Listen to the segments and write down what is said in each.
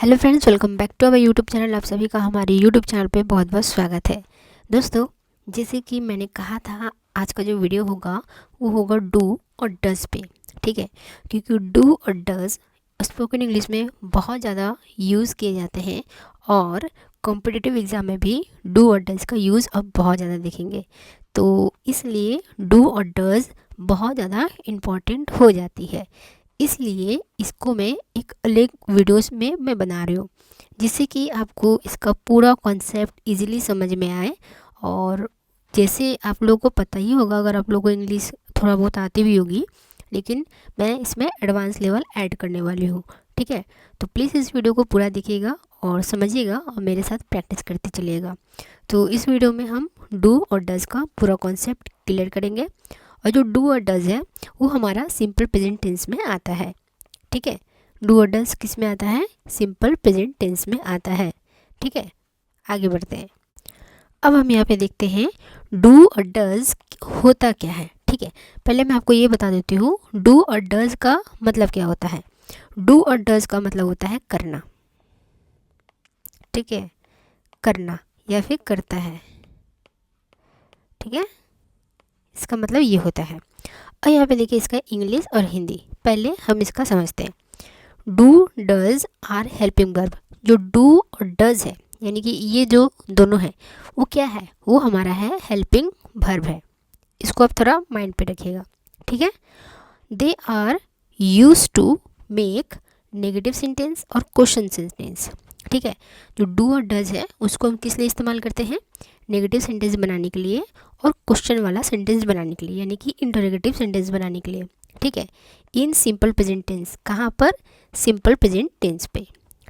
Hello friends, welcome back to our YouTube channel. आप सभी का हमारे यूट्यूब चैनल पे बहुत बहुत स्वागत है। दोस्तों, जैसे कि मैंने कहा था, आज का जो वीडियो होगा वो होगा डू और डज पे। ठीक है, क्योंकि डू और डज स्पोकन इंग्लिश में बहुत ज़्यादा यूज़ किए जाते हैं और कॉम्पिटिटिव एग्ज़ाम में भी डू और डज का यूज़ अब बहुत ज़्यादा देखेंगे। तो इसलिए डू और डज बहुत ज़्यादा इम्पॉर्टेंट हो जाती है। इसलिए इसको मैं एक अलग वीडियोस में मैं बना रही हूँ, जिससे कि आपको इसका पूरा कॉन्सेप्ट इजीली समझ में आए। और जैसे आप लोगों को पता ही होगा, अगर आप लोगों को इंग्लिश थोड़ा बहुत आती भी होगी, लेकिन मैं इसमें एडवांस लेवल ऐड करने वाली हूँ। ठीक है, तो प्लीज़ इस वीडियो को पूरा देखिएगा और समझिएगा और मेरे साथ प्रैक्टिस करते चलिएगा। तो इस वीडियो में हम डू और डज का पूरा कॉन्सेप्ट क्लियर करेंगे। और जो डू और डज है वो हमारा सिंपल प्रेजेंट टेंस में आता है। ठीक है, डू और डज किस में आता है? सिंपल प्रेजेंट टेंस में आता है। ठीक है, आगे बढ़ते हैं। अब हम यहाँ पे देखते हैं डू और डज होता क्या है। ठीक है, पहले मैं आपको ये बता देती हूँ डू और डज का मतलब क्या होता है। डू और डज का मतलब होता है करना। ठीक है, करना या फिर करता है। ठीक है, इसका मतलब ये होता है। और यहाँ पे देखिए इसका इंग्लिश और हिंदी। पहले हम इसका समझते हैं। Do does are helping verb. जो डू और डज है, यानी कि ये जो दोनों है, वो क्या है? वो हमारा है हेल्पिंग वर्ब है। इसको आप थोड़ा माइंड पे रखिएगा। ठीक है, they are use to make negative sentence और क्वेश्चन सेंटेंस। ठीक है, जो डू और डज है उसको हम किस लिए इस्तेमाल करते हैं? नेगेटिव सेंटेंस बनाने के लिए और क्वेश्चन वाला सेंटेंस बनाने के लिए, यानी कि इंटरोगेटिव सेंटेंस बनाने के लिए। ठीक है, इन सिंपल प्रेजेंट टेंस। कहाँ पर? सिंपल प्रेजेंट टेंस पे।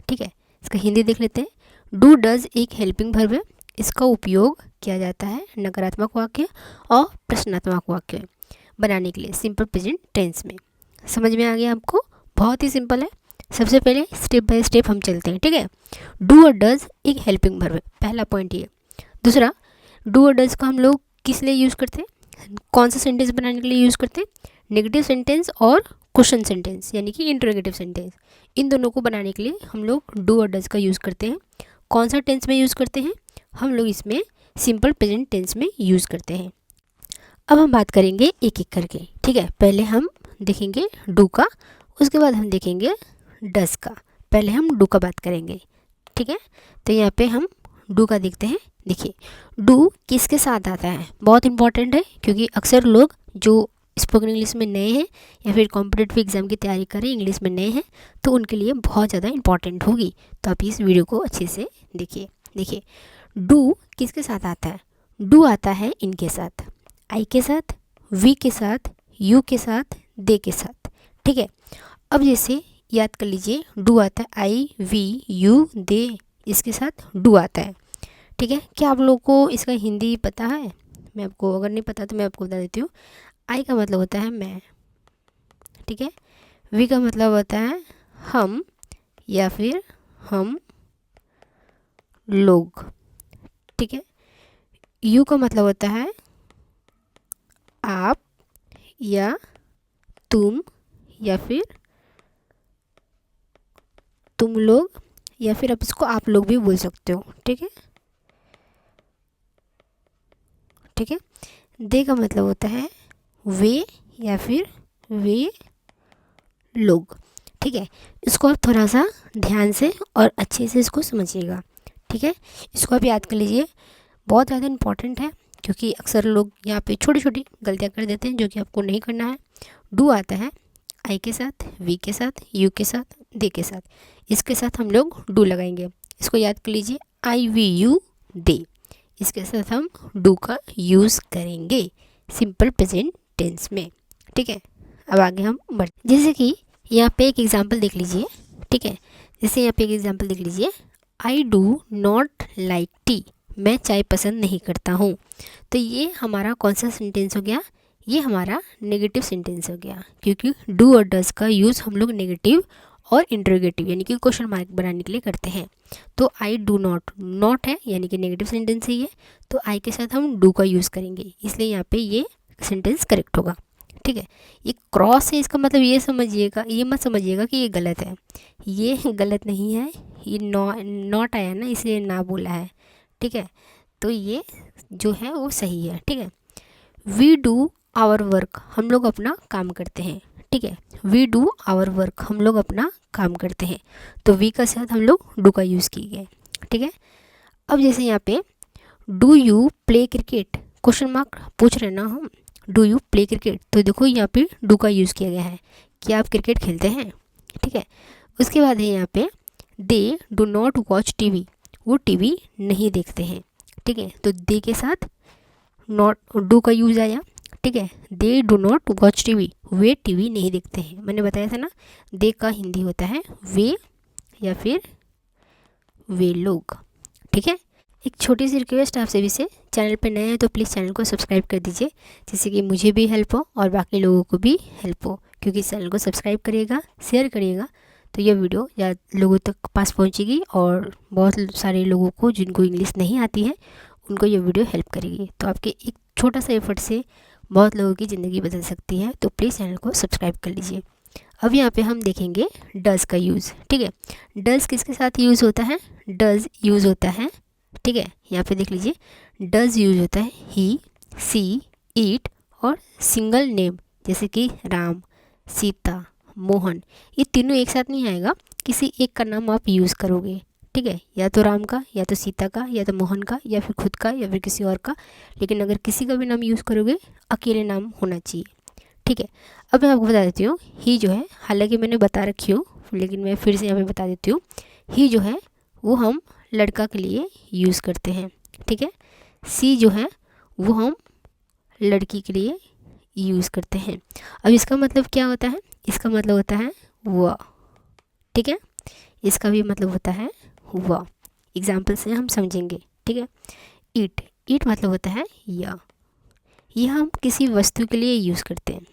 ठीक है, इसका हिंदी देख लेते हैं। डू डज एक हेल्पिंग वर्ब है। इसका उपयोग किया जाता है नकारात्मक वाक्य और प्रश्नात्मक वाक्य बनाने के लिए सिंपल प्रेजेंट टेंस में। समझ में आ गया आपको? बहुत ही सिंपल है। सबसे पहले स्टेप बाय स्टेप हम चलते हैं। ठीक है, डू और डज एक हेल्पिंग वर्ब है, पहला पॉइंट ये। दूसरा, डू और डज का हम लोग किस लिए यूज़ करते हैं? कौन सा सेंटेंस बनाने के लिए यूज़ करते हैं? नेगेटिव सेंटेंस और क्वेश्चन सेंटेंस, यानी कि इंटरोगेटिव सेंटेंस। इन दोनों को बनाने के लिए हम लोग डू और डज का यूज़ करते हैं। कौन सा टेंस में यूज़ करते हैं? हम लोग इसमें सिंपल प्रेजेंट टेंस में यूज़ करते हैं। अब हम बात करेंगे एक एक करके। ठीक है, पहले हम देखेंगे डू का, उसके बाद हम देखेंगे डज का। पहले हम डू का बात करेंगे। ठीक है, तो यहाँ पे हम डू का देखते हैं। देखिए, डू किसके साथ आता है? बहुत इंपॉर्टेंट है, क्योंकि अक्सर लोग जो स्पोकन इंग्लिश में नए हैं या फिर कॉम्पिटिटिव एग्जाम की तैयारी करें, इंग्लिश में नए हैं, तो उनके लिए बहुत ज़्यादा इंपॉर्टेंट होगी। तो आप इस वीडियो को अच्छे से देखिए। देखिए, डू किसके साथ आता है? डू आता है इनके साथ, आई के साथ, वी के साथ, यू के साथ, दे के साथ। ठीक है, अब जैसे याद कर लीजिए, डू आता है आई, वी, यू, दे, इसके साथ डू आता है। ठीक है, क्या आप लोगों को इसका हिंदी पता है? मैं आपको, अगर नहीं पता तो मैं आपको बता देती हूँ। आई का मतलब होता है मैं। ठीक है, वी का मतलब होता है हम या फिर हम लोग। ठीक है, यू का मतलब होता है आप या तुम या फिर तुम लोग, या फिर आप इसको आप लोग भी बोल सकते हो। ठीक है, ठीक है, दे का मतलब होता है वे या फिर वे लोग। ठीक है, इसको आप थोड़ा सा ध्यान से और अच्छे से इसको समझिएगा। ठीक है, इसको आप याद कर लीजिए, बहुत ज़्यादा इंपॉर्टेंट है, क्योंकि अक्सर लोग यहाँ पे छोटी छोटी गलतियाँ कर देते हैं, जो कि आपको नहीं करना है। डू आता है आई के साथ, वी के साथ, यू के साथ, दे के साथ। इसके साथ हम लोग डू लगाएंगे। इसको याद कर लीजिए, आई, वी, यू, दे। इसके साथ हम डू का यूज़ करेंगे सिंपल प्रेजेंट टेंस में। ठीक है, अब आगे हम बढ़, जैसे कि यहाँ पे एक एग्जांपल देख लीजिए। ठीक है, जैसे यहाँ पे एक एग्जांपल देख लीजिए, आई डू नॉट लाइक टी। मैं चाय पसंद नहीं करता हूँ। तो ये हमारा कौन सा सेंटेंस हो गया? ये हमारा नेगेटिव सेंटेंस हो गया, क्योंकि डू और डज का यूज़ हम लोग नेगेटिव और इंटरोगेटिव, यानी कि क्वेश्चन मार्क बनाने के लिए करते हैं। तो आई डू नॉट, नॉट है यानी कि नेगेटिव सेंटेंस है ये, तो आई के साथ हम डू का यूज़ करेंगे, इसलिए यहाँ पे ये सेंटेंस करेक्ट होगा। ठीक है। ये क्रॉस है, इसका मतलब ये समझिएगा, ये मत समझिएगा कि ये गलत है, ये गलत नहीं है, ये नॉट आया ना इसलिए ना बोला है, ठीक है। तो ये जो है वो सही है, ठीक है। वी डू आवर वर्क, हम लोग अपना काम करते हैं, ठीक है। वी डू आवर वर्क, हम लोग अपना काम करते हैं। तो वी का साथ हम लोग डू का यूज़ किए गए, ठीक है। अब जैसे यहाँ पे do you play cricket, question mark पूछ रहे ना हम, डू यू प्ले क्रिकेट, तो देखो यहाँ पे डू का यूज़ किया गया है कि आप क्रिकेट खेलते हैं, ठीक है। उसके बाद है यहाँ पे they do not watch TV, वो टीवी नहीं देखते हैं, ठीक है। तो दे के साथ नॉट डू का यूज़ आया, ठीक है। They do not watch TV, way TV नहीं देखते हैं। मैंने बताया था ना, दे का हिंदी होता है वे या फिर वे लोग, ठीक है। एक छोटी सी रिक्वेस्ट आपसे भी से, चैनल पे नए हैं तो प्लीज़ चैनल को सब्सक्राइब कर दीजिए, जिससे कि मुझे भी हेल्प हो और बाकी लोगों को भी हेल्प हो। क्योंकि इस चैनल को सब्सक्राइब करिएगा, शेयर करिएगा तो यह वीडियो ज़्यादा लोगों तक पास पहुंचेगी और बहुत सारे लोगों को जिनको इंग्लिश नहीं आती है उनको ये वीडियो हेल्प करेगी। तो आपके एक छोटा सा एफर्ट से बहुत लोगों की ज़िंदगी बदल सकती है। तो प्लीज़ चैनल को सब्सक्राइब कर लीजिए। अब यहाँ पे हम देखेंगे डज़ का यूज़, ठीक है। डज़ किसके साथ यूज़ होता है, डज़ यूज़ होता है, ठीक है। यहाँ पे देख लीजिए, डज़ यूज़ होता है ही, सी, इट और सिंगल नेम, जैसे कि राम, सीता, मोहन। ये तीनों एक साथ नहीं आएगा, किसी एक का नाम आप यूज़ करोगे, ठीक है। या तो राम का, या तो सीता का, या तो मोहन का, या फिर खुद का, या फिर किसी और का। लेकिन अगर किसी का भी नाम यूज़ करोगे अकेले नाम होना चाहिए, ठीक है। अब मैं आपको बता देती हूँ, ही जो है, हालांकि मैंने बता रखी हूँ लेकिन मैं फिर से यहाँ पे बता देती हूँ। ही जो है वो हम लड़का के लिए यूज़ करते हैं, ठीक है। सी जो है वो हम लड़की के लिए यूज़ करते हैं। अब इसका मतलब क्या होता है, इसका मतलब होता है वह, ठीक है। इसका भी मतलब होता है वह, एग्जाम्पल से हम समझेंगे, ठीक है। ईट, ईट मतलब होता है यह हम किसी वस्तु के लिए यूज़ करते हैं,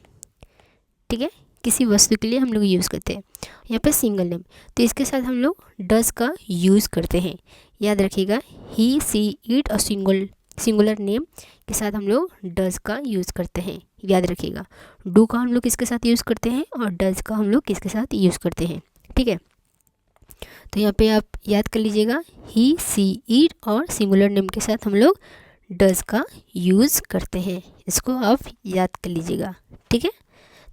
ठीक है। किसी वस्तु के लिए हम लोग यूज़ करते हैं। यहाँ पे सिंगल नेम, तो इसके साथ हम लोग डज़ का यूज़ करते हैं। याद रखिएगा, ही, सी, इट और सिंगुलर नेम के साथ हम लोग डज़ का यूज़ करते हैं, याद रखिएगा। डू का हम लोग किसके साथ यूज़ करते हैं और डज़ का हम लोग किसके साथ यूज़ करते हैं, ठीक है। तो यहाँ पे आप याद कर लीजिएगा, ही, सी, इट और सिंगुलर नेम के साथ हम लोग डज़ का यूज़ करते हैं। इसको आप याद कर लीजिएगा, ठीक है।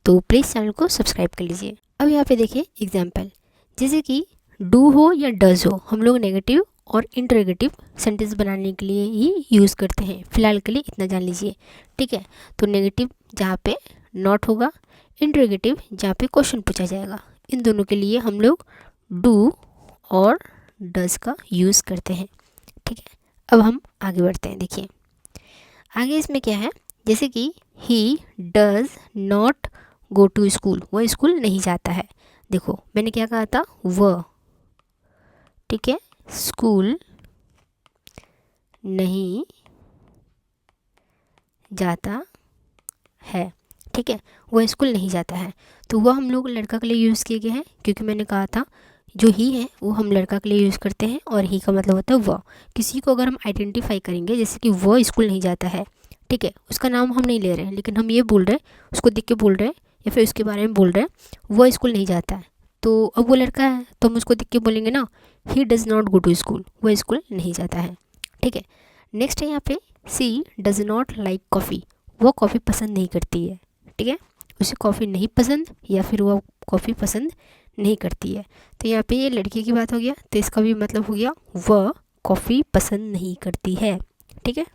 तो प्लीज़ चैनल को सब्सक्राइब कर लीजिए। अब यहाँ पे देखिए एग्जाम्पल, जैसे कि डू हो या डज़ हो, हम लोग नेगेटिव और इंटरोगेटिव सेंटेंस बनाने के लिए ही यूज़ करते हैं। फिलहाल के लिए इतना जान लीजिए, ठीक है। तो नेगेटिव जहाँ पे नॉट होगा, इंटरोगेटिव जहाँ पे क्वेश्चन पूछा जाएगा, इन दोनों के लिए हम लोग डू और डज़ का यूज़ करते हैं, ठीक है। अब हम आगे बढ़ते हैं। देखिए आगे इसमें क्या है, जैसे कि he does not go to school, वह स्कूल नहीं जाता है। देखो मैंने क्या कहा था, वह, ठीक है, स्कूल नहीं जाता है, ठीक है। वह स्कूल नहीं जाता है, तो वह हम लोग लड़का के लिए यूज़ किए गए हैं, क्योंकि मैंने कहा था जो ही है वो हम लड़का के लिए यूज़ करते हैं और ही का मतलब होता है वह। किसी को अगर हम आइडेंटिफाई करेंगे, जैसे कि वह स्कूल नहीं जाता है, ठीक है, उसका नाम हम नहीं ले रहे हैं लेकिन हम ये बोल रहे हैं, उसको देख के बोल रहे हैं या फिर उसके बारे में बोल रहे हैं, वह स्कूल नहीं जाता है, तो अब वो लड़का है तो हम उसको देख के बोलेंगे ना, he does not go to school, वह स्कूल नहीं जाता है, ठीक है। नेक्स्ट है यहाँ पे, she does not like coffee, वो कॉफ़ी पसंद नहीं करती है, ठीक है। उसे कॉफ़ी नहीं पसंद या फिर वह कॉफ़ी पसंद नहीं करती है। तो यहाँ पे ये लड़की की बात हो गया, तो इसका भी मतलब हो गया वह कॉफ़ी पसंद नहीं करती है, ठीक है।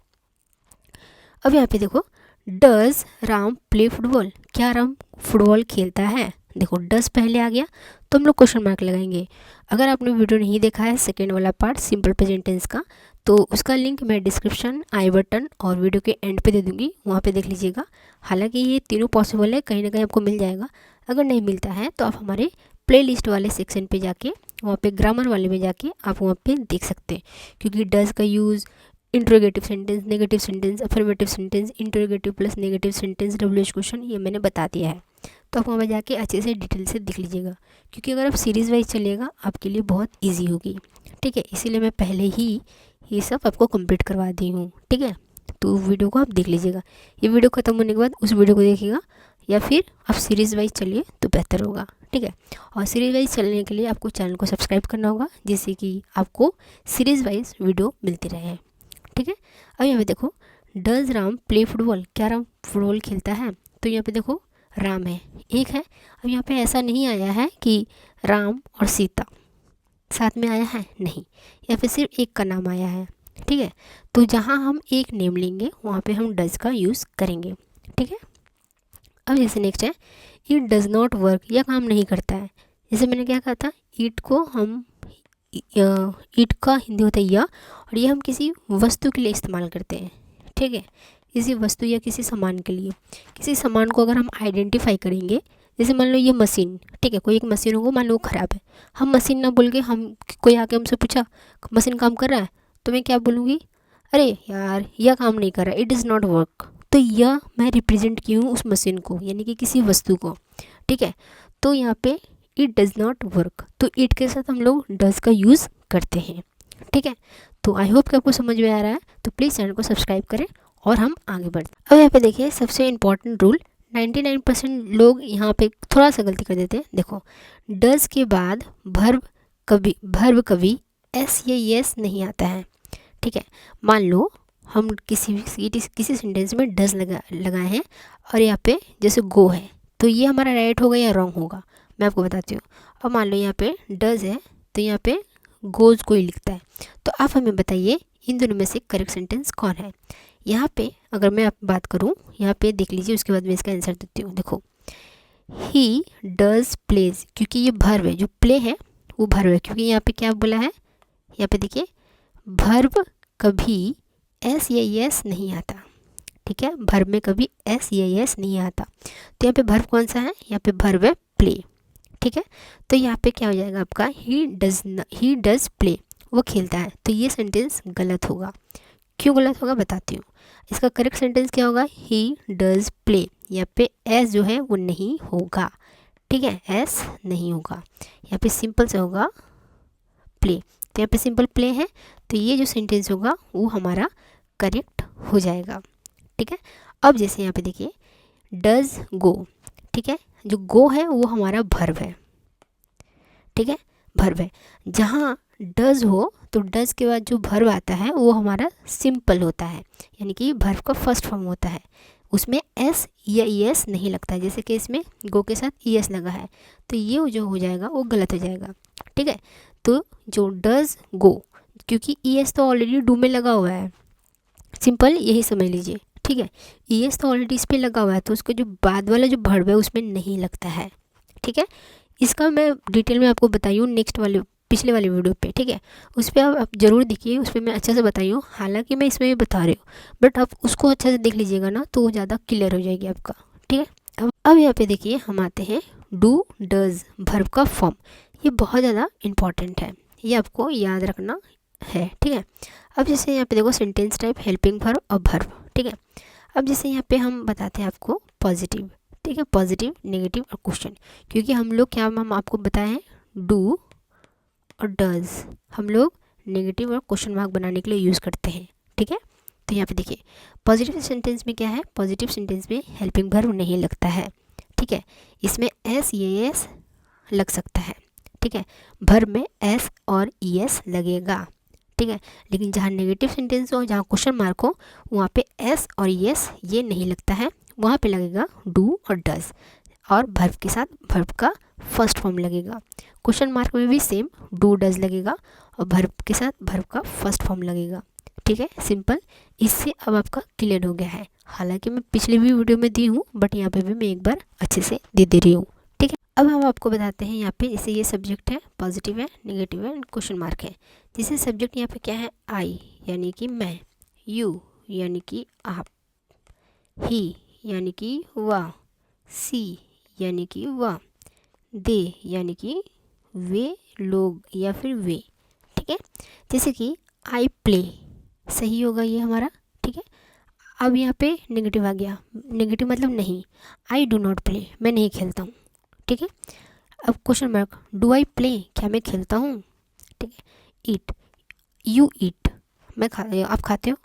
अब यहाँ पे देखो, डज़ राम प्ले फुटबॉल, क्या राम फुटबॉल खेलता है। देखो डज़ पहले आ गया तो हम लोग क्वेश्चन मार्क लगाएंगे। अगर आपने वीडियो नहीं देखा है सेकेंड वाला पार्ट सिंपल प्रेजेंट टेंस का, तो उसका लिंक मैं डिस्क्रिप्शन, आई बटन और वीडियो के एंड पे दे दूँगी, वहाँ पे देख लीजिएगा। हालांकि ये तीनों पॉसिबल है, कहीं ना कहीं आपको मिल जाएगा। अगर नहीं मिलता है तो आप हमारे प्लेलिस्ट वाले सेक्शन पे जाके, वहाँ पे ग्रामर वाले में जाके आप वहाँ पे देख सकते हैं। क्योंकि डज़ का use interrogative sentence, negative sentence, affirmative sentence, interrogative plus negative sentence, WH question, ये मैंने बता दिया है। तो आप वहाँ जाके अच्छे से डिटेल से देख लीजिएगा, क्योंकि अगर आप सीरीज़ वाइज चलिएगा आपके लिए बहुत ईजी होगी, ठीक है। इसीलिए मैं पहले ही ये सब आपको कंप्लीट करवा दी हूँ, ठीक है। तो वीडियो को आप देख लीजिएगा। ये वीडियो ख़त्म होने के बाद उस वीडियो को देखिएगा, या फिर आप सीरीज़ वाइज चलिए तो बेहतर होगा, ठीक है। और सीरीज़ वाइज चलने के लिए आपको चैनल को सब्सक्राइब करना होगा, जिससे कि आपको सीरीज़ वाइज वीडियो मिलती रहे, ठीक है। अब यहाँ पे देखो, डज राम प्ले फुटबॉल, क्या राम फुटबॉल खेलता है? तो यहाँ पे देखो राम है, एक है। अब यहाँ पे ऐसा नहीं आया है कि राम और सीता साथ में आया है, नहीं, या फिर सिर्फ एक का नाम आया है, ठीक है। तो जहाँ हम एक नेम लेंगे वहाँ पे हम डज का यूज़ करेंगे, ठीक है। अब जैसे नेक्स्ट है, इट डज़ नॉट वर्क, यह काम नहीं करता है। जैसे मैंने क्या कहा था, ईट को हम ईट का हिंदी होता है या, और ये हम किसी वस्तु के लिए इस्तेमाल करते हैं, ठीक है। किसी वस्तु या किसी सामान के लिए, किसी सामान को अगर हम आइडेंटिफाई करेंगे, जैसे मान लो ये मशीन, ठीक है, कोई एक मशीन होगा, मान लो ख़राब है, हम मशीन ना बोल के, हम कोई आके हमसे पूछा मशीन काम कर रहा है, तो मैं क्या बोलूँगी, अरे यार यह काम नहीं कर रहा, इट इज़ नॉट वर्क। तो यह मैं रिप्रेजेंट की हूँ उस मशीन को, यानी कि किसी वस्तु को, ठीक है। तो यहाँ पे इट डज़ नॉट वर्क, तो इट के साथ हम लोग डज़ का यूज़ करते हैं, ठीक है। तो आई होप कि आपको समझ में आ रहा है। तो प्लीज़ चैनल को सब्सक्राइब करें और हम आगे बढ़ते हैं। अब यहाँ पे देखिए सबसे इम्पॉर्टेंट रूल, 99% लोग यहाँ पे थोड़ा सा गलती कर देते हैं। देखो, डज़ के बाद भर्व कभी एस या यस नहीं आता है, ठीक है। मान लो हम किसी सेंटेंस में डज़ लगाए हैं और यहाँ पे जैसे गो है, तो ये हमारा राइट होगा या रॉन्ग होगा, मैं आपको बताती हूँ। अब मान लो यहाँ पे डज़ है तो यहाँ पे गोज़ कोई लिखता है, तो आप हमें बताइए इन दोनों में से करेक्ट सेंटेंस कौन है। यहाँ पे अगर मैं आप बात करूँ, यहाँ पे देख लीजिए, उसके बाद मैं इसका आंसर देती हूँ। देखो, ही डज़ प्लेज, क्योंकि ये भर्व है, जो प्ले है वो भर्व है, क्योंकि यहाँ पे क्या बोला है, यहाँ पे देखिए भर्व कभी एस या यस नहीं आता, ठीक है। भर्व में कभी एस या यस नहीं आता, तो यहाँ पे भर्व कौन सा है, यहाँ पे भर्व है प्ले, ठीक है। तो यहाँ पे क्या हो जाएगा आपका, ही डज़ प्ले, वो खेलता है, तो ये सेंटेंस गलत होगा। क्यों गलत होगा बताती हूँ। इसका करेक्ट सेंटेंस क्या होगा, ही डज़ प्ले, यहाँ पे एस जो है वो नहीं होगा, ठीक है, एस नहीं होगा, यहाँ पे सिंपल से होगा प्ले। तो यहाँ पे सिंपल प्ले है, तो ये जो सेंटेंस होगा वो हमारा करेक्ट हो जाएगा, ठीक है। अब जैसे यहाँ पे देखिए डज़ गो, ठीक है, जो गो है वो हमारा भर्व है, ठीक है, भर्व है। जहाँ डज़ हो तो डज़ के बाद जो भर्व आता है वो हमारा सिंपल होता है, यानी कि भर्व का फर्स्ट फॉर्म होता है, उसमें एस या ईएस नहीं लगता है। जैसे कि इसमें गो के साथ ईएस लगा है, तो ये जो हो जाएगा वो गलत हो जाएगा, ठीक है। तो जो डज़ गो, क्योंकि ईएस तो ऑलरेडी डू में लगा हुआ है, सिंपल यही समझ लीजिए, ठीक है। ईएस तो ऑलरेडी इस पर लगा हुआ है, तो उसका जो बाद वाला जो भर्व है उसमें नहीं लगता है, ठीक है। इसका मैं डिटेल में आपको बताई हूँ नेक्स्ट वाले पिछले वाले वीडियो पे, ठीक है, उस पर आप ज़रूर देखिए, उस पर मैं अच्छे से बताई हूँ। हालांकि मैं इसमें भी बता रही हूँ, बट आप उसको अच्छे से देख लीजिएगा ना, तो वो ज़्यादा क्लियर हो जाएगी आपका, ठीक है। अब यहाँ पे देखिए हम आते हैं डू डज़ भर्व का फॉर्म, ये बहुत ज़्यादा इम्पॉर्टेंट है, ये आपको याद रखना है, ठीक है। अब जैसे यहाँ पे देखो सेंटेंस टाइप हेल्पिंग वर्ब और भर्व, ठीक है। अब जैसे यहाँ पे हम बताते हैं आपको पॉजिटिव, ठीक है, पॉजिटिव, नेगेटिव और क्वेश्चन, क्योंकि हम लोग क्या हम आपको बताए हैं डू और डज़ हम लोग नेगेटिव और क्वेश्चन मार्क बनाने के लिए यूज़ करते हैं, ठीक है। तो यहाँ पे देखिए पॉजिटिव सेंटेंस में क्या है, पॉजिटिव सेंटेंस में हेल्पिंग वर्ब नहीं लगता है, ठीक है, इसमें एस ये एस लग सकता है, ठीक है, भर्ब में एस और ई एस लगेगा, ठीक है। लेकिन जहाँ नेगेटिव सेंटेंस हो, जहाँ क्वेश्चन मार्क हो, वहाँ पे एस और यस ये नहीं लगता है, वहाँ पे लगेगा डू और डज़, और भर्ब के साथ भर्ब का फर्स्ट फॉर्म लगेगा। क्वेश्चन मार्क में भी सेम डू डज़ लगेगा और भर्ब के साथ भर्ब का फर्स्ट फॉर्म लगेगा, ठीक है, सिंपल। इससे अब आपका क्लियर हो गया है। हालांकि मैं पिछले भी वीडियो में दी हूँ, बट यहाँ पे भी मैं एक बार अच्छे से दे रही हूँ, ठीक है। अब हम आपको बताते हैं यहाँ पे, जैसे ये सब्जेक्ट है, पॉजिटिव है, नेगेटिव है, क्वेश्चन मार्क है। जैसे सब्जेक्ट यहाँ पे क्या है, आई यानी कि मैं, यू यानी कि आप, ही यानी कि वह, सी यानी कि वह, दे यानी कि वे लोग या फिर वे, ठीक है। जैसे कि आई प्ले, सही होगा ये हमारा, ठीक है। अब यहाँ पे नेगेटिव आ गया, नेगेटिव मतलब नहीं, आई डू नॉट प्ले, मैं नहीं खेलता हूँ, ठीक है। अब question mark, do I play, क्या मैं खेलता हूँ, ठीक है। ईट, यू ईट, मैं आप खाते हो,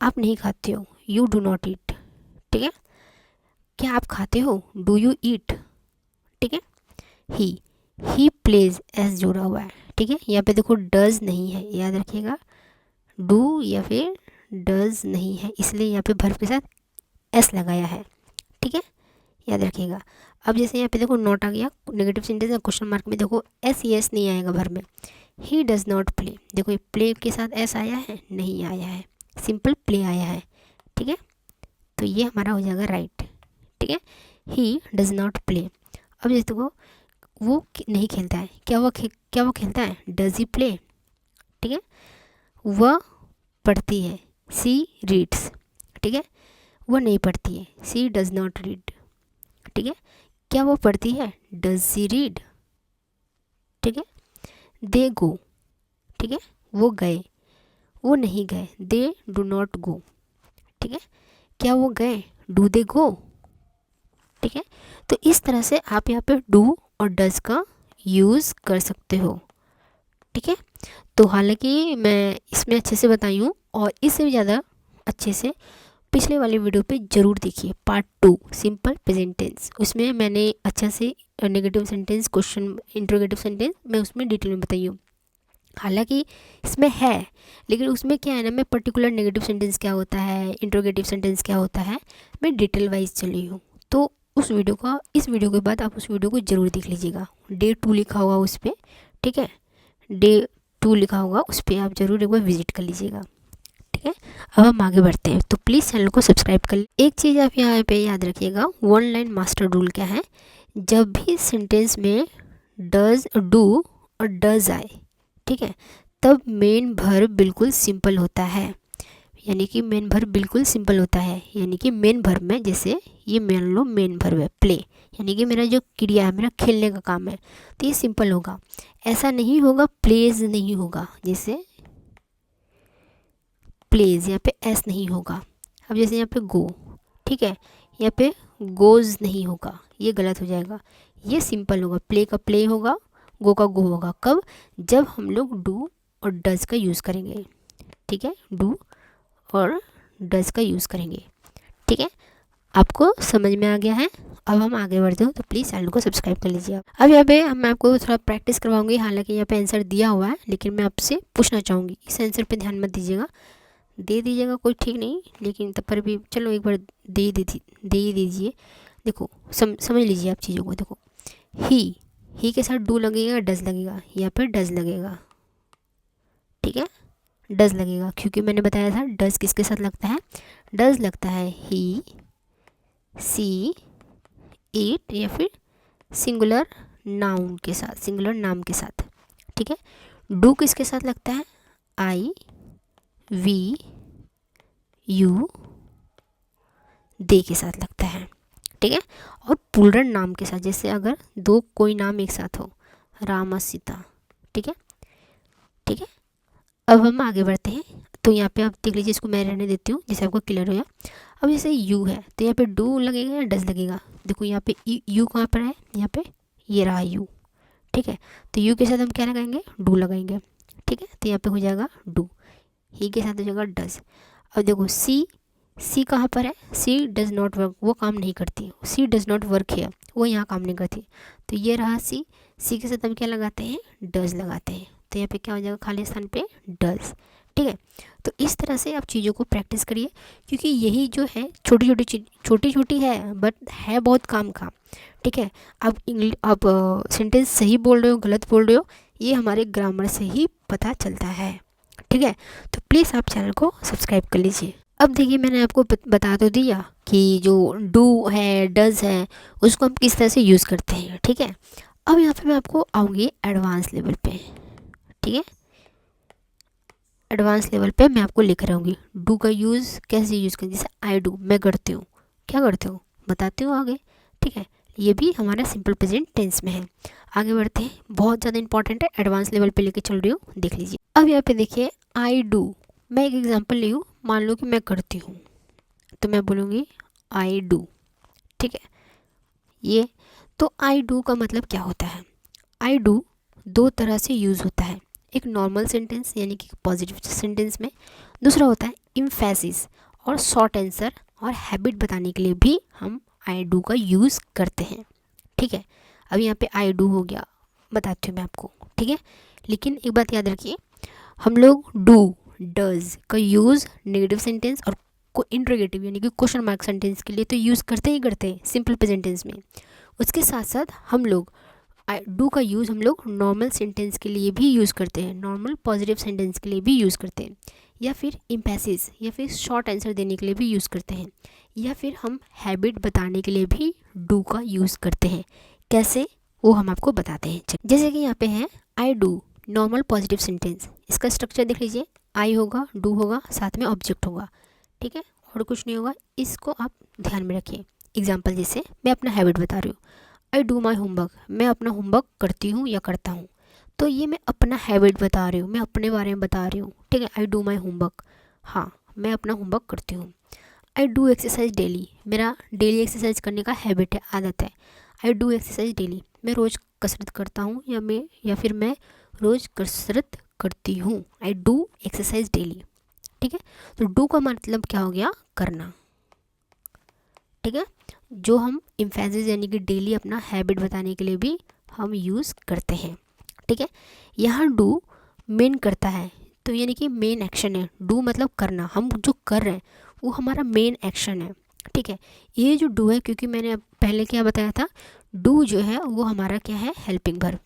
आप नहीं खाते हो, यू डू नॉट ईट, ठीक है। क्या आप खाते हो, डू यू ईट। ठीक है। ही प्लेज एस जुड़ा हुआ है। ठीक है, यहाँ पे देखो डज नहीं है, याद रखिएगा, डू या फिर डज नहीं है, इसलिए यहाँ पे वर्ब के साथ एस लगाया है। ठीक है, याद रखिएगा। अब जैसे यहाँ पे देखो नॉट आ गया, नेगेटिव सेंटेंस है, क्वेश्चन मार्क में देखो एस यस नहीं आएगा वर्ब में। ही डज नॉट प्ले, देखो ये प्ले के साथ एस आया है, नहीं आया है, सिंपल प्ले आया है। ठीक है, तो ये हमारा हो जाएगा राइट। ठीक है, ही डज नॉट प्ले। अब जैसे देखो वो नहीं खेलता है, क्या वो खेलता है, डज ही प्ले। ठीक है, वह पढ़ती है, सी रीड्स। ठीक है, वह नहीं पढ़ती है, सी डज नॉट रीड। ठीक है, क्या वो पढ़ती है, डज सी रीड। ठीक है, दे गो। ठीक है, वो गए, वो नहीं गए, दे डू नॉट गो। ठीक है, क्या वो गए, डू दे गो। ठीक है, तो इस तरह से आप यहाँ पे डू और डज का यूज़ कर सकते हो। ठीक है, तो हालांकि मैं इसमें अच्छे से बताई हूँ, और इससे भी ज़्यादा अच्छे से पिछले वाले वीडियो पे ज़रूर देखिए, पार्ट 2 सिंपल प्रेजेंट टेंस। उसमें मैंने अच्छा से negative sentence, question, interrogative sentence मैं उसमें डिटेल में बताई हूँ। हालांकि इसमें है, लेकिन उसमें क्या है ना, मैं पर्टिकुलर नेगेटिव सेंटेंस क्या होता है, इंट्रोगेटिव सेंटेंस क्या होता है, मैं डिटेल वाइज चली हूँ। तो उस वीडियो का, इस वीडियो के बाद आप उस वीडियो को ज़रूर देख लीजिएगा। डे 2 लिखा होगा उस पर। ठीक है, डे 2 लिखा होगा उस पर, आप ज़रूर एक बार विजिट कर लीजिएगा। ठीक है, अब हम आगे बढ़ते हैं, तो प्लीज़ चैनल को सब्सक्राइब कर लीजिए। एक चीज़ आप यहाँ पे याद रखिएगा, वन लाइन मास्टर रूल क्या है, जब भी सेंटेंस में डज, डू और डज आए, ठीक है, तब मेन वर्ब बिल्कुल सिंपल होता है। यानी कि मेन वर्ब बिल्कुल सिंपल होता है, यानी कि मेन वर्ब में, जैसे ये मान लो मेन वर्ब है प्ले, यानी कि मेरा जो क्रिया है, मेरा खेलने का काम है, तो ये सिंपल होगा। ऐसा नहीं होगा प्लेज नहीं होगा, जैसे प्लेज यहाँ पे एस नहीं होगा। अब जैसे यहाँ पे गो, ठीक है, यहाँ पे गोज नहीं होगा, ये गलत हो जाएगा, ये सिंपल होगा, प्ले का प्ले होगा, गो का गो होगा। कब, जब हम लोग डू और डज का यूज़ करेंगे। ठीक है, डू और डज का यूज़ करेंगे। ठीक है, आपको समझ में आ गया है। अब हम आगे बढ़ते हो, तो प्लीज़ चैनल को सब्सक्राइब कर लीजिए। अब यहाँ पे मैं आपको थोड़ा प्रैक्टिस करवाऊंगी, हालांकि यहाँ पे आंसर दिया हुआ है, लेकिन मैं आपसे पूछना चाहूँगी, इस आंसर पे ध्यान मत दीजिएगा, दे दीजिएगा कोई ठीक नहीं, लेकिन तब पर भी चलो एक बार दे ही दीजिए। देखो समझ लीजिए आप चीज़ों को। देखो ही के साथ डू लगेगा, डज लगेगा, यहाँ पर डज लगेगा। ठीक है, डज लगेगा, क्योंकि मैंने बताया था डज किसके साथ लगता है, डज लगता है ही, सी, इट, या फिर सिंगुलर नाउन के साथ, सिंगुलर नाम के साथ। ठीक है, डू किसके साथ लगता है, आई, वी, यू, दे के साथ लगता है। ठीक है, और प्लूरल नाम के साथ, जैसे अगर दो कोई नाम एक साथ हो, राम और सीता। ठीक है, ठीक है, अब हम आगे बढ़ते हैं, तो यहाँ पे आप देख लीजिए, इसको मैं रहने देती हूँ जिससे आपको क्लियर हो जाए। अब जैसे यू है, तो यहाँ पे डू लगेगा या डज लगेगा। देखो यहाँ पे यू कहाँ पर है, यहाँ पे ये रहा यू। ठीक है, तो यू के साथ हम क्या लगाएंगे, डू लगाएंगे। ठीक है, तो यहाँ पे हो जाएगा डू, ही के साथ हो जाएगा डज। अब देखो सी कहाँ पर है, सी डज नॉट वर्क, वो काम नहीं करती, सी डज नॉट वर्क है, वो यहाँ काम नहीं करती। तो ये रहा सी के साथ हम क्या लगाते हैं, डज लगाते हैं, तो यहाँ पे क्या हो जाएगा, खाली स्थान पे डज। ठीक है, तो इस तरह से आप चीज़ों को प्रैक्टिस करिए, क्योंकि यही जो है छोटी छोटी है, बट है बहुत काम का। ठीक है, आप सेंटेंस सही बोल रहे हो, गलत बोल रहे हो, ये हमारे ग्रामर से ही पता चलता है। ठीक है, तो प्लीज़ आप चैनल को सब्सक्राइब कर लीजिए। अब देखिए, मैंने आपको बता तो दिया कि जो डू है, डज है, उसको हम किस तरह से यूज़ करते हैं। ठीक है, अब यहाँ पे मैं आपको आऊँगी एडवांस लेवल पे। ठीक है, एडवांस लेवल पे मैं आपको लिख रहूँगी डू का यूज़ कैसे यूज़ करें। जैसे आई डू, मैं करती हूँ, क्या करते हो बताती हूँ आगे। ठीक है, ये भी हमारा सिंपल प्रेजेंट टेंस में है। आगे बढ़ते हैं, बहुत ज़्यादा इंपॉर्टेंट है, एडवांस लेवल पे लेके चल रही हूँ, देख लीजिए। अब यहाँ पे देखिए, आई डू, मैं एक एग्जांपल ली हूँ, मान लो कि मैं करती हूँ, तो मैं बोलूँगी आई डू। ठीक है, ये तो आई डू का मतलब क्या होता है, आई डू दो तरह से यूज़ होता है, एक नॉर्मल सेंटेंस यानी कि पॉजिटिव सेंटेंस में, दूसरा होता है इम्फेसिस और शॉर्ट आंसर और हैबिट बताने के लिए भी हम आई डू का यूज़ करते हैं। ठीक है, अब यहाँ पे आई डू हो गया, बताती हूँ मैं आपको। ठीक है, लेकिन एक बात याद रखिए, हम लोग डू डज का यूज़ नेगेटिव सेंटेंस और को इंट्रोगेटिव यानी कि क्वेश्चन मार्क सेंटेंस के लिए तो यूज़ करते ही करते हैं सिंपल प्रेजेंट टेंस में। उसके साथ साथ हम लोग डू का यूज़ हम लोग नॉर्मल सेंटेंस के लिए भी यूज़ करते हैं, नॉर्मल पॉजिटिव सेंटेंस के लिए भी यूज़ करते हैं, या फिर इम्पैसिस या फिर शॉर्ट आंसर देने के लिए भी यूज़ करते हैं, या फिर हम हैबिट बताने के लिए भी डू का यूज़ करते हैं। कैसे, वो हम आपको बताते हैं। जैसे कि यहाँ पे है I do normal positive sentence. इसका स्ट्रक्चर देख लीजिए, आई होगा, डू होगा, साथ में ऑब्जेक्ट होगा। ठीक है, और कुछ नहीं होगा, इसको आप ध्यान में रखिए। एग्जाम्पल जैसे मैं अपना हैबिट बता रही हूँ, आई डू माई होमवर्क, मैं अपना होमवर्क करती हूँ या करता हूँ, तो ये मैं अपना हैबिट बता रही हूँ, मैं अपने बारे में बता रही हूँ। ठीक है, आई डू माई होमवर्क, हाँ मैं अपना होमवर्क करती हूँ। आई डू एक्सरसाइज डेली, मेरा डेली एक्सरसाइज करने का हैबिट है, आदत है। आई डू एक्सरसाइज डेली, मैं रोज़ कसरत करता हूँ या फिर मैं रोज़ कसरत करती हूँ। I do exercise daily. ठीक है, तो डू का मतलब क्या हो गया, करना। ठीक है, जो हम एम्फेसिस यानी कि डेली अपना हैबिट बताने के लिए भी हम यूज़ करते हैं। ठीक है, यहाँ डू मेन करता है, तो यानी कि मेन एक्शन है। डू मतलब करना, हम जो कर रहे हैं वो हमारा मेन एक्शन है। ठीक है, ये जो डू है, क्योंकि मैंने पहले क्या बताया था, डू जो है वो हमारा क्या है, हेल्पिंग वर्ब।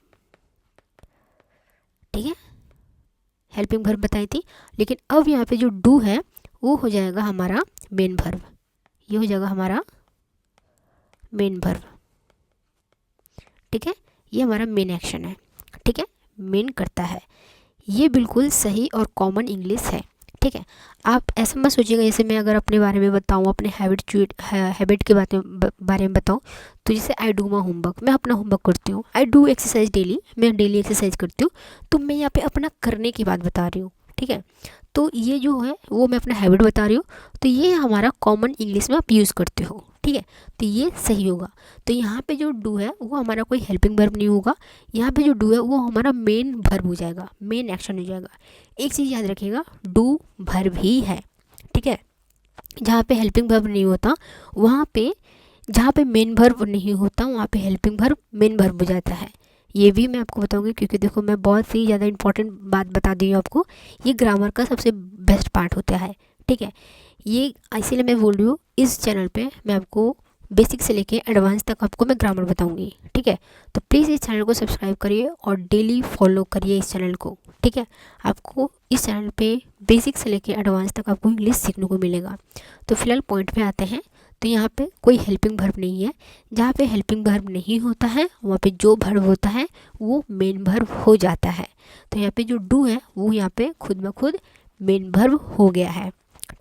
ठीक है, हेल्पिंग वर्ब बताई थी, लेकिन अब यहाँ पे जो डू है वो हो जाएगा हमारा मेन वर्ब। ये हो जाएगा हमारा मेन वर्ब। ठीक है, ये हमारा मेन एक्शन है। ठीक है, मेन करता है, ये बिल्कुल सही और कॉमन इंग्लिश है। ठीक है, आप ऐसा मत सोचिएगा जैसे मैं अगर अपने बारे में बताऊँ, अपने हैबिट के बारे में बताऊँ, तो जैसे आई डू माई होमवर्क, मैं अपना होमवर्क करती हूँ। आई डू एक्सरसाइज डेली, मैं डेली एक्सरसाइज करती हूँ, तो मैं यहाँ पे अपना करने की बात बता रही हूँ। ठीक है, तो ये जो है वो मैं अपना हैबिट बता रही हूँ, तो ये हमारा कॉमन इंग्लिश में आप यूज़ करते हो। ठीक है, तो ये सही होगा। तो यहाँ पे जो डू है वो हमारा कोई हेल्पिंग वर्ब नहीं होगा, यहाँ पे जो डू है वो हमारा मेन वर्ब हो जाएगा, मेन एक्शन हो जाएगा। एक चीज़ याद रखिएगा, डू वर्ब ही है। ठीक है, जहाँ पे हेल्पिंग वर्ब नहीं होता, वहाँ पे जहाँ पे मेन वर्ब नहीं होता वहाँ पे हेल्पिंग वर्ब मेन वर्ब हो जाता है। ये भी मैं आपको बताऊंगी, क्योंकि देखो मैं बहुत ही ज़्यादा इंपॉर्टेंट बात बता दी हूँ आपको। ये ग्रामर का सबसे बेस्ट पार्ट होता है। ठीक है, ये इसीलिए मैं बोल रही हूँ, इस चैनल पे मैं आपको बेसिक से लेके एडवांस तक आपको मैं ग्रामर बताऊंगी। ठीक है, तो प्लीज़ इस चैनल को सब्सक्राइब करिए और डेली फॉलो करिए इस चैनल को। ठीक है, आपको इस चैनल पे बेसिक से लेके एडवांस तक आपको इंग्लिश सीखने को मिलेगा। तो फिलहाल पॉइंट पे आते हैं। तो यहाँ पे कोई हेल्पिंग वर्ब नहीं है, जहाँ पे हेल्पिंग वर्ब नहीं होता है वहाँ पे जो वर्ब होता है वो मेन वर्ब हो जाता है। तो यहाँ पे जो डू है वो यहाँ पे खुद ब खुद मेन वर्ब हो गया है।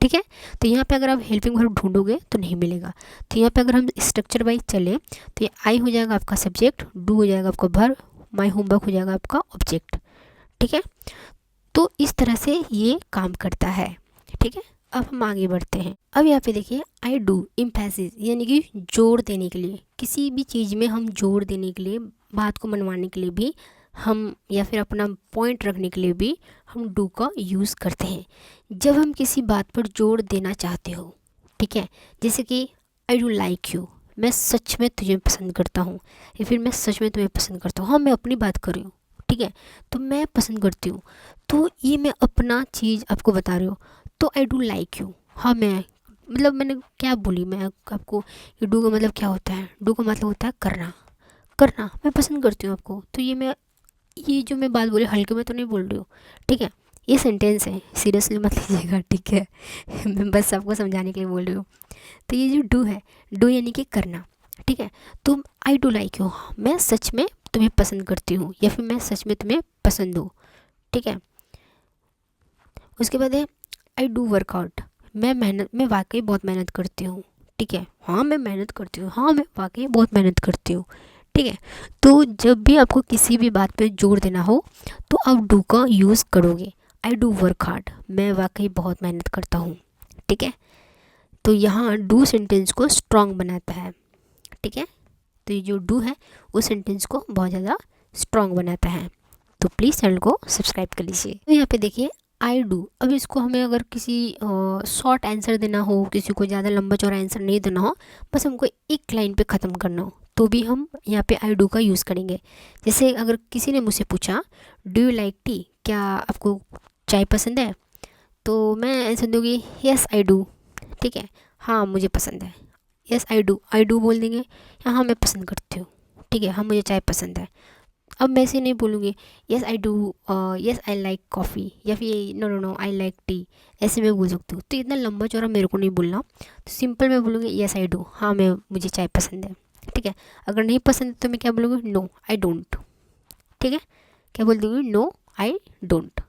ठीक है, तो यहाँ पे अगर आप हेल्पिंग वर्ब ढूंढोगे तो नहीं मिलेगा। तो यहाँ पे अगर हम स्ट्रक्चर वाइज चले तो ये आई हो जाएगा आपका सब्जेक्ट, डू हो जाएगा आपका वर्ब, माई होमवर्क हो जाएगा आपका ऑब्जेक्ट। ठीक है, तो इस तरह से ये काम करता है। ठीक है, अब हम आगे बढ़ते हैं। अब यहाँ पे देखिए, आई डू इम्फेसिस यानी कि जोड़ देने के लिए, किसी भी चीज़ में हम जोड़ देने के लिए, बात को मनवाने के लिए भी हम, या फिर अपना पॉइंट रखने के लिए भी हम डू का यूज़ करते हैं। जब हम किसी बात पर जोड़ देना चाहते हो, ठीक है, जैसे कि आई डू लाइक यू, मैं सच में तुझे पसंद करता हूँ, या फिर मैं सच में तुम्हें पसंद करता हूँ। हाँ, मैं अपनी बात कर रही हूँ। ठीक है, तो मैं पसंद करती हूँ, तो ये मैं अपना चीज़ आपको बता रही हूँ। तो आई डू लाइक यू, हाँ मैं, मतलब मैंने क्या बोली मैं आपको, ये डू का मतलब क्या होता है, डू का मतलब होता है करना। करना, मैं पसंद करती हूँ आपको, तो ये जो मैं बात बोली हल्के में तो नहीं बोल रही हूँ। ठीक है, ये सेंटेंस है, सीरियसली मत लीजिएगा। ठीक है मैं बस आपको समझाने के लिए बोल रही हूँ। तो ये जो डू है, डू यानी कि करना। ठीक है, तो आई डू लाइक यू, मैं सच में तुम्हें पसंद करती हूँ, या फिर मैं सच में तुम्हें पसंद हूँ। ठीक है, उसके बाद है आई डू वर्कआउट, मैं वाकई बहुत मेहनत करती हूँ। ठीक है, हाँ मैं मेहनत करती हूँ, हाँ मैं वाकई बहुत मेहनत करती हूँ। ठीक है, तो जब भी आपको किसी भी बात पे जोर देना हो तो आप डू का यूज़ करोगे। आई डू वर्क हार्ड, मैं वाकई बहुत मेहनत करता हूँ। ठीक है, तो यहाँ डू सेंटेंस को स्ट्रॉन्ग बनाता है। ठीक है, तो ये जो डू है वो सेंटेंस को बहुत ज़्यादा स्ट्रॉन्ग बनाता है। तो प्लीज़ चैनल को सब्सक्राइब कर लीजिए। तो यहाँ पे देखिए, आई डू। अब इसको हमें अगर किसी शॉर्ट आंसर देना हो, किसी को ज़्यादा लंबा चौड़ा आंसर नहीं देना हो, बस हमको एक लाइन पे ख़त्म करना हो, तो भी हम यहाँ पे आई डू का यूज़ करेंगे। जैसे अगर किसी ने मुझसे पूछा डू यू लाइक टी, क्या आपको चाय पसंद है, तो मैं आंसर दूँगी यस आई डू। ठीक है, हाँ मुझे पसंद है, यस आई डू बोल देंगे, या हाँ मैं पसंद करती हूँ। ठीक है, हाँ मुझे चाय पसंद है। अब मैं ऐसे नहीं बोलूँगी yes I do, yes I like coffee, या फिर no no no I like tea, ऐसे मैं बोल सकती हूँ। तो इतना लंबा चौड़ा मेरे को नहीं बोलना, तो सिंपल मैं बोलूँगी यस आई डू, हाँ मैं मुझे चाय पसंद है। ठीक है, अगर नहीं पसंद है तो मैं क्या बोलूँगी, नो आई डोंट। ठीक है, क्या बोल दूँगी, नो आई डोंट।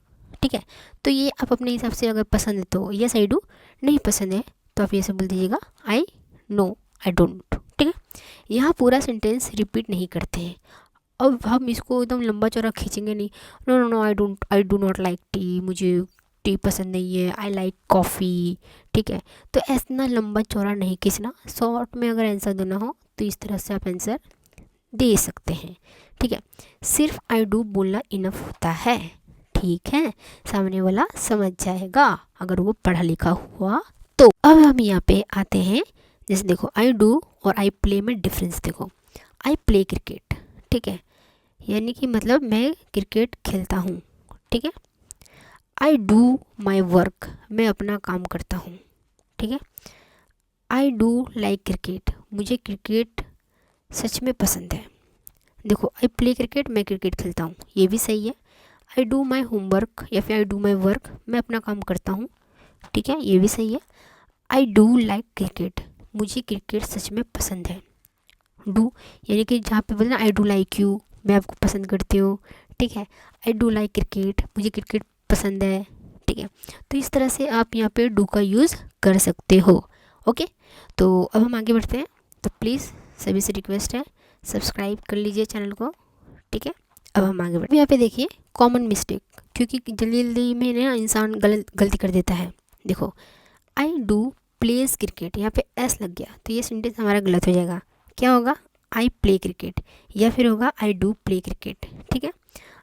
ठीक है, तो ये आप अपने हिसाब से, अगर पसंद है तो यस आई डू, नहीं पसंद है तो आप ये सब बोल दीजिएगा आई नो आई डोंट। ठीक है, यहाँ पूरा सेंटेंस रिपीट नहीं करते हैं। अब हम इसको एकदम लंबा चौड़ा खींचेंगे नहीं, no no no I do not like tea, मुझे टी पसंद नहीं है, आई लाइक कॉफ़ी। ठीक है, तो ऐसा लंबा चौड़ा नहीं खींचना। शॉर्ट में अगर आंसर देना हो तो इस तरह से आप आंसर दे सकते हैं। ठीक है, सिर्फ आई डू बोलना इनफ होता है। ठीक है, सामने वाला समझ जाएगा अगर वो पढ़ा लिखा हुआ तो। अब हम यहाँ पे आते हैं, जैसे देखो आई डू और आई प्ले में डिफरेंस देखो। आई प्ले क्रिकेट, ठीक है, यानी कि मतलब मैं क्रिकेट खेलता हूँ। ठीक है, आई डू माई वर्क, मैं अपना काम करता हूँ। ठीक है, आई डू लाइक क्रिकेट, मुझे क्रिकेट सच में पसंद है। देखो आई प्ले क्रिकेट, मैं क्रिकेट खेलता हूँ, ये भी सही है। आई डू माई होमवर्क या फिर आई डू माई वर्क, मैं अपना काम करता हूँ। ठीक है, ये भी सही है। आई डू लाइक क्रिकेट, मुझे क्रिकेट सच में पसंद है। डू यानी कि जहाँ पे बोलना आई डू लाइक यू, मैं आपको पसंद करती हूँ। ठीक है, आई डू लाइक क्रिकेट, मुझे क्रिकेट पसंद है। ठीक है, तो इस तरह से आप यहाँ पे डू का यूज़ कर सकते हो। ओके, तो अब हम आगे बढ़ते हैं। तो प्लीज़ सभी से रिक्वेस्ट है, सब्सक्राइब कर लीजिए चैनल को। ठीक है, अब हम आगे बढ़ते हैं। यहाँ पे देखिए कॉमन मिस्टेक, क्योंकि जल्दी जल्दी में ना इंसान गलती कर देता है। देखो आई डू प्लेज क्रिकेट, यहाँ पे एस लग गया तो ये सेंटेंस हमारा गलत हो जाएगा। क्या होगा, आई प्ले क्रिकेट या फिर होगा आई डू प्ले क्रिकेट। ठीक है,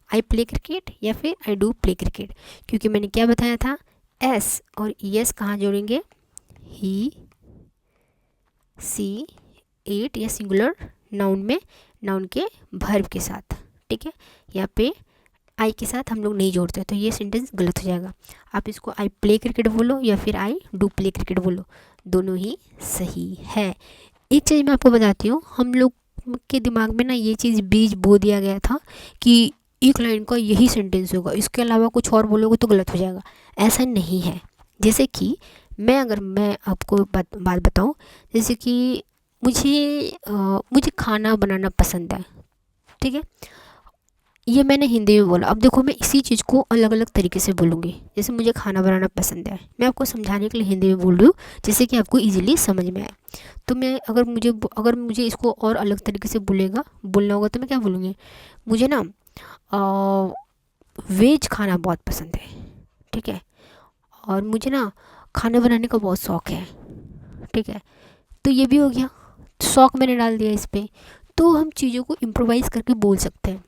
आई प्ले क्रिकेट या फिर आई डू प्ले क्रिकेट, क्योंकि मैंने क्या बताया था, एस और एस कहाँ जोड़ेंगे, ही सी इट या सिंगुलर नाउन में, नाउन के वर्ब के साथ। ठीक है, यहाँ पे आई के साथ हम लोग नहीं जोड़ते, तो ये सेंटेंस गलत हो जाएगा। आप इसको आई प्ले क्रिकेट बोलो या फिर आई डू प्ले क्रिकेट बोलो, दोनों ही सही है। एक चीज़ मैं आपको बताती हूँ, हम लोग के दिमाग में ना ये चीज़ बीज बो दिया गया था कि एक लाइन का यही सेंटेंस होगा, इसके अलावा कुछ और बोलोगे तो गलत हो जाएगा। ऐसा नहीं है। जैसे कि मैं आपको बात बताऊँ, जैसे कि मुझे खाना बनाना पसंद है। ठीक है, ये मैंने हिंदी में बोला। अब देखो मैं इसी चीज़ को अलग अलग तरीके से बोलूँगी। जैसे मुझे खाना बनाना पसंद है, मैं आपको समझाने के लिए हिंदी में बोल रही हूँ, जैसे कि आपको इजीली समझ में आए। तो मैं अगर मुझे इसको और अलग तरीके से बोलना होगा तो मैं क्या बोलूँगी, मुझे ना वेज खाना बहुत पसंद है। ठीक है, और मुझे ना खाना बनाने का बहुत शौक़ है। ठीक है, तो ये भी हो गया, शौक़ मैंने डाल दिया इस पर। तो हम चीज़ों को इम्प्रोवाइज़ करके बोल सकते हैं।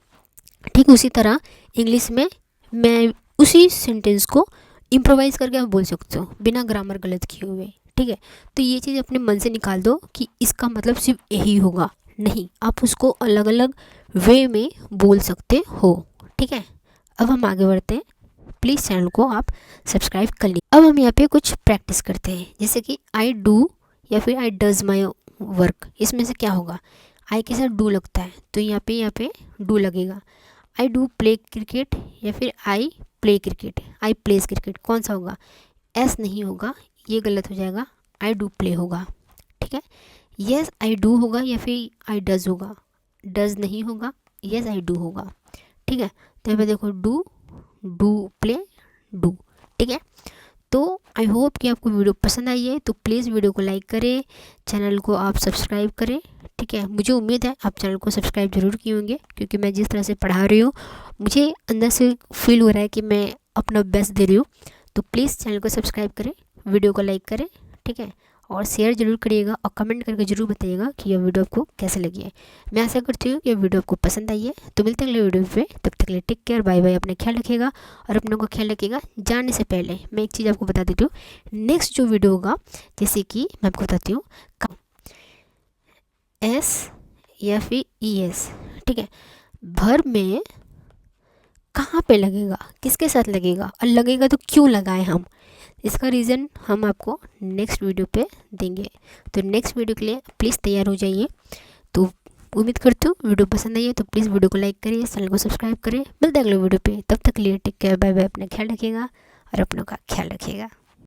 ठीक उसी तरह इंग्लिश में मैं उसी सेंटेंस को इम्प्रोवाइज़ करके आप बोल सकते हो बिना ग्रामर गलत किए हुए। ठीक है, तो ये चीज़ अपने मन से निकाल दो कि इसका मतलब सिर्फ यही होगा, नहीं, आप उसको अलग अलग वे में बोल सकते हो। ठीक है, अब हम आगे बढ़ते हैं। प्लीज़ चैनल को आप सब्सक्राइब कर लीजिए। अब हम यहाँ पे कुछ प्रैक्टिस करते हैं, जैसे कि आई डू या फिर आई डज माई वर्क, इसमें से क्या होगा, आई के साथ डू लगता है तो यहाँ पे डू लगेगा। आई डू प्ले क्रिकेट या फिर I play cricket, I place cricket, कौन सा होगा, एस नहीं होगा, ये गलत हो जाएगा, आई डू प्ले होगा। ठीक है, यस आई डू होगा या फिर आई डज होगा, डज नहीं होगा, यस आई डू होगा। ठीक है, तो यहाँ पे देखो डू प्ले डू। ठीक है, तो आई होप कि आपको वीडियो पसंद आई है, तो प्लीज़ वीडियो को लाइक करें, चैनल को आप सब्सक्राइब करें। ठीक है, मुझे उम्मीद है आप चैनल को सब्सक्राइब जरूर किए होंगे, क्योंकि मैं जिस तरह से पढ़ा रही हूँ मुझे अंदर से फील हो रहा है कि मैं अपना बेस्ट दे रही हूँ। तो प्लीज़ चैनल को सब्सक्राइब करें, वीडियो को लाइक करें। ठीक है, और शेयर ज़रूर करिएगा और कमेंट करके ज़रूर बताइएगा कि यह वीडियो आपको कैसे लगी है। मैं आशा करती हूँ कि यह वीडियो आपको पसंद आई है। तो मिलते हैं अगले वीडियो पे, तब तक के लिए टेक केयर, बाय बाय। अपना ख्याल रखिएगा और अपनों का ख्याल रखिएगा। जाने से पहले मैं एक चीज़ आपको बता देती हूँ, नेक्स्ट जो वीडियो होगा, जैसे कि मैं आपको बताती हूँ SFES, ठीक है, वर्ब में कहाँ पे लगेगा, किसके साथ लगेगा और लगेगा तो क्यों लगाएं हम, इसका रीज़न हम आपको नेक्स्ट वीडियो पे देंगे। तो नेक्स्ट वीडियो के लिए प्लीज़ तैयार हो जाइए। तो उम्मीद करती हूँ वीडियो पसंद आई है, तो प्लीज़ वीडियो को लाइक करिए, चैनल को सब्सक्राइब करिए। मिलते हैं अगले वीडियो पे, तब तक के लिए टेक केयर, बाय बाय। अपना ख्याल रखिएगा और अपनों का ख्याल रखिएगा।